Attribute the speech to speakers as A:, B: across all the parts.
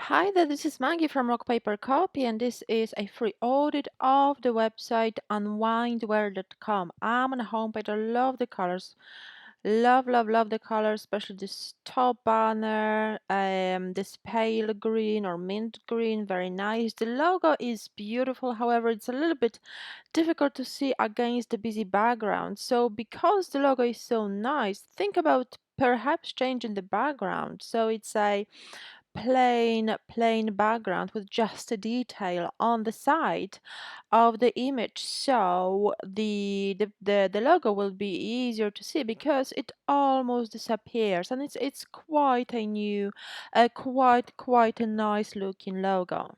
A: Hi there, this is Maggie from Rock Paper Copy, and this is a free audit of the website unwindwear.com. I'm on the homepage. I love the colors. Love the colors, especially this top banner, this pale green or mint green, very nice. The logo is beautiful, however, it's a little bit difficult to see against the busy background. So because the logo is so nice, think about perhaps changing the background. So it's a plain background with just a detail on the side of the image, so the logo will be easier to see because it almost disappears, and it's quite a new quite a nice looking logo.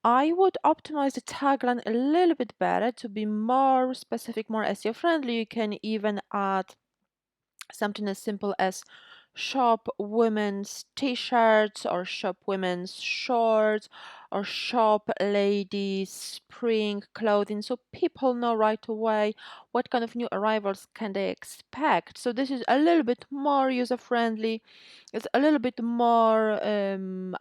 A: I would optimize the tagline a little bit better to be more specific, more SEO friendly. You can even add something as simple as shop women's t-shirts or shop women's shorts or shop ladies spring clothing, so people know right away what kind of new arrivals can they expect. So this is a little bit more user friendly. It's a little bit more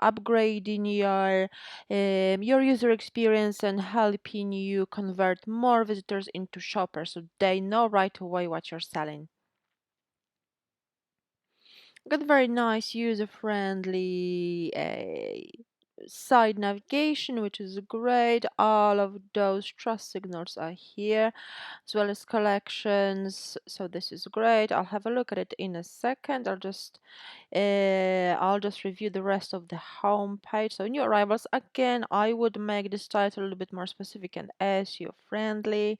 A: upgrading your user experience and helping you convert more visitors into shoppers, so they know right away what you're selling. Got very nice user-friendly side navigation, which is great. All of those trust signals are here, as well as collections. So this is great. I'll have a look at it in a second. I'll just review the rest of the home page. So new arrivals. Again, I would make this title a little bit more specific and SEO friendly.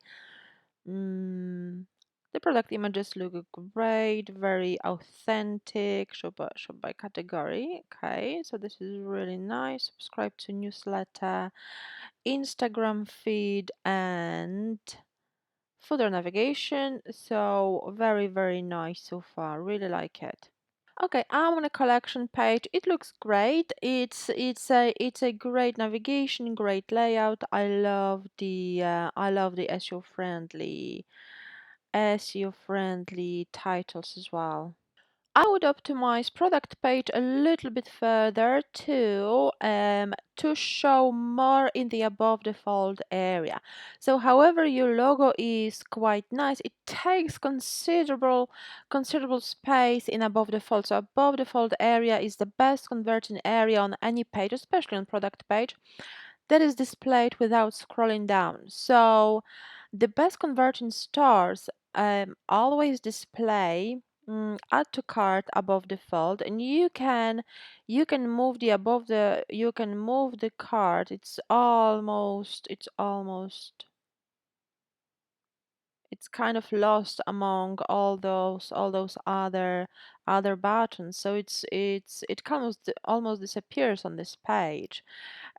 A: Mm, the product images look great, very authentic. Shop by category. Okay, so this is really nice. Subscribe to newsletter, Instagram feed, and footer navigation. So very nice so far. Really like it. Okay, I'm on a collection page. It looks great. It's a great navigation, great layout. I love the SEO friendly titles as well. I would optimize product page a little bit further to show more in the above the fold area. So however your logo is quite nice, it takes considerable space in above the fold. So above the fold area is the best converting area on any page, especially on product page, that is displayed without scrolling down. So the best converting stores always display add to cart above the fold, and you can move the cart. It's kind of lost among all those other buttons, so it almost disappears on this page.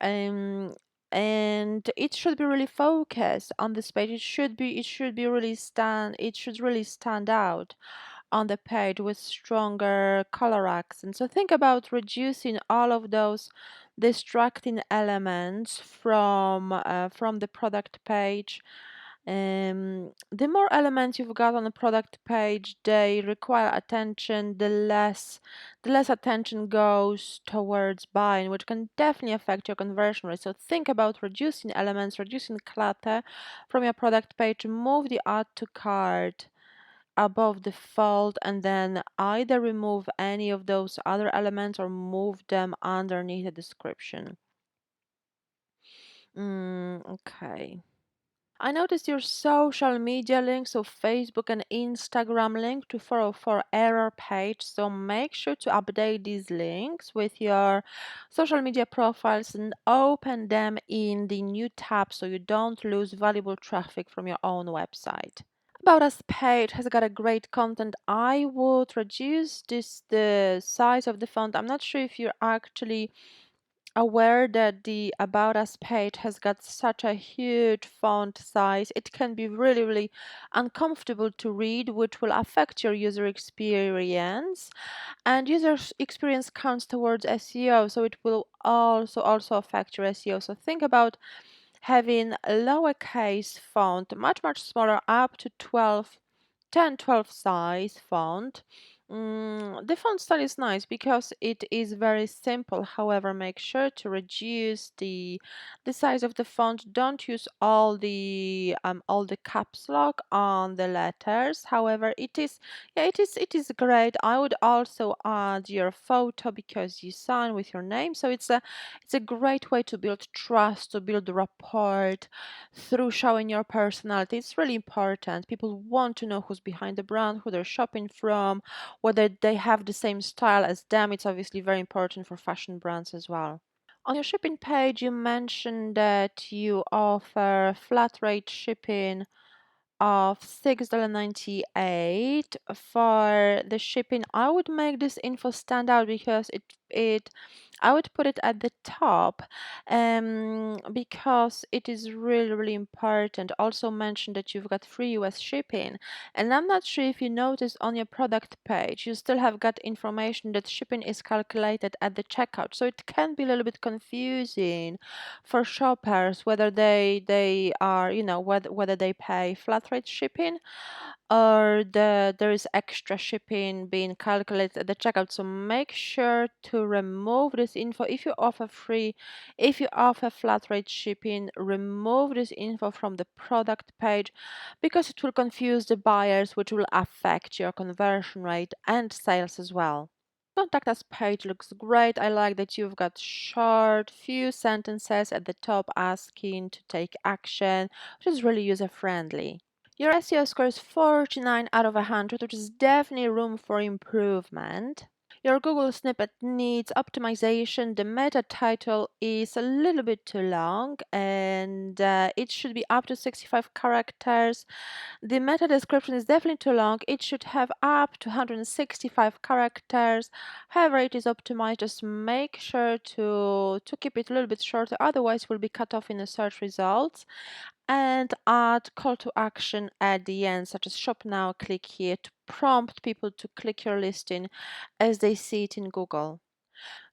A: um, and it should be really focused on this page. It should really stand out on the page with stronger color accents. So think about reducing all of those distracting elements from the product page. The more elements you've got on the product page, they require attention, the less attention goes towards buying, which can definitely affect your conversion rate. So think about reducing elements, reducing clutter from your product page. Move the add to cart above the fold, and then either remove any of those other elements or move them underneath the description. Okay. I noticed your social media link, so Facebook and Instagram link to 404 error page. So make sure to update these links with your social media profiles and open them in the new tab so you don't lose valuable traffic from your own website. About Us page has got a great content. I would reduce the size of the font. I'm not sure if you're actually aware that the About Us page has got such a huge font size. It can be really uncomfortable to read, which will affect your user experience. And user experience counts towards SEO, so it will also affect your SEO. So think about having a lowercase font, much smaller, up to 12 10 12 size font, The font style is nice because it is very simple. However, make sure to reduce the size of the font. Don't use all the caps lock on the letters. However, it is great. I would also add your photo because you sign with your name. So it's a great way to build trust, to build rapport through showing your personality. It's really important. People want to know who's behind the brand, who they're shopping from, whether they have the same style as them. It's obviously very important for fashion brands as well. On your shipping page, you mentioned that you offer flat rate shipping of $6.98 for the shipping. I would make this info stand out because it I would put it at the top because it is really, really important. Also mention that you've got free US shipping. And I'm not sure if you noticed on your product page, you still have got information that shipping is calculated at the checkout. So it can be a little bit confusing for shoppers whether they are, whether they pay flat rate shipping or there is extra shipping being calculated at the checkout. So make sure to remove this info. If you offer flat rate shipping, remove this info from the product page because it will confuse the buyers, which will affect your conversion rate and sales as well. Contact us page looks great. I like that you've got short, few sentences at the top asking to take action, which is really user friendly. Your SEO score is 49 out of 100, which is definitely room for improvement. Your Google snippet needs optimization. The meta title is a little bit too long and it should be up to 65 characters. The meta description is definitely too long. It should have up to 165 characters. However, it is optimized. Just make sure to keep it a little bit shorter, otherwise we'll be cut off in the search results. And add call to action at the end, such as shop now, click here, to prompt people to click your listing as they see it in Google.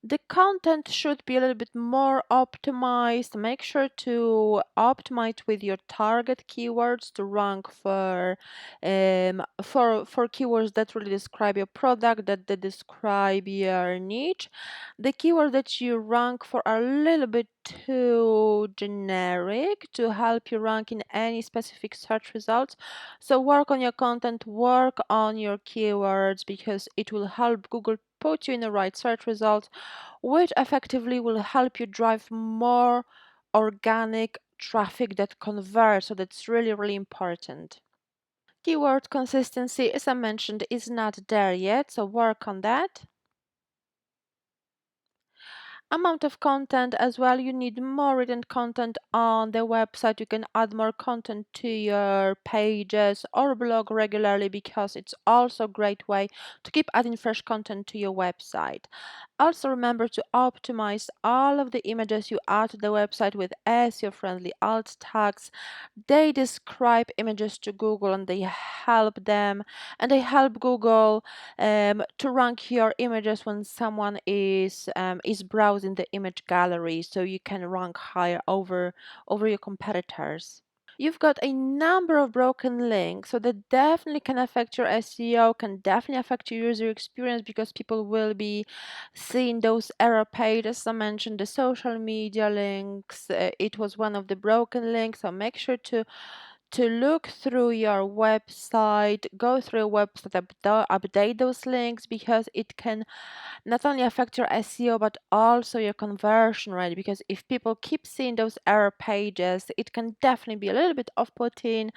A: The content should be a little bit more optimized. Make sure to optimize with your target keywords to rank for keywords that really describe your product, that describe your niche. The keywords that you rank for are a little bit too generic to help you rank in any specific search results. So work on your content, work on your keywords because it will help Google put you in the right search results, which effectively will help you drive more organic traffic that converts. So that's really, really important. Keyword consistency, as I mentioned, is not there yet, so work on that. Amount of content as well. You need more written content on the website. You can add more content to your pages or blog regularly because it's also a great way to keep adding fresh content to your website. Also remember to optimize all of the images you add to the website with SEO friendly alt tags. They describe images to Google and they help Google to rank your images when someone is browsing the image gallery, so you can rank higher over your competitors. You've got a number of broken links, so that definitely can affect your SEO, can definitely affect your user experience because people will be seeing those error pages. As I mentioned, the social media links, it was one of the broken links, so make sure to look through your website, go through your website, update those links because it can not only affect your SEO but also your conversion rate. Because if people keep seeing those error pages, it can definitely be a little bit off-putting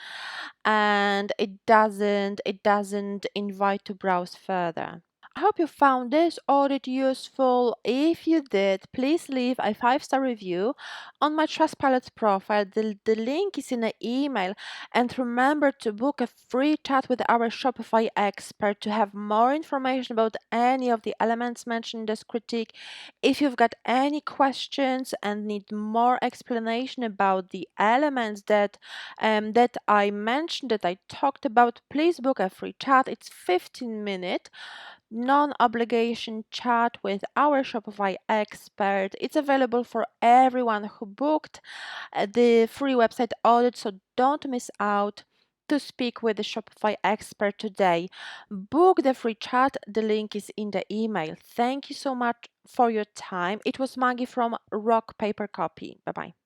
A: and it doesn't invite to browse further. I hope you found this audit useful. If you did, please leave a 5-star review on my Trustpilot profile. The link is in the email. And remember to book a free chat with our Shopify expert to have more information about any of the elements mentioned in this critique. If you've got any questions and need more explanation about the elements that I mentioned, that I talked about, please book a free chat. It's 15-minute non-obligation chat with our Shopify expert. It's available for everyone who booked the free website audit, so don't miss out. to speak with the Shopify expert today, book the free chat. The link is in the email. Thank you so much for your time. It was Maggie from Rock Paper Copy. Bye bye.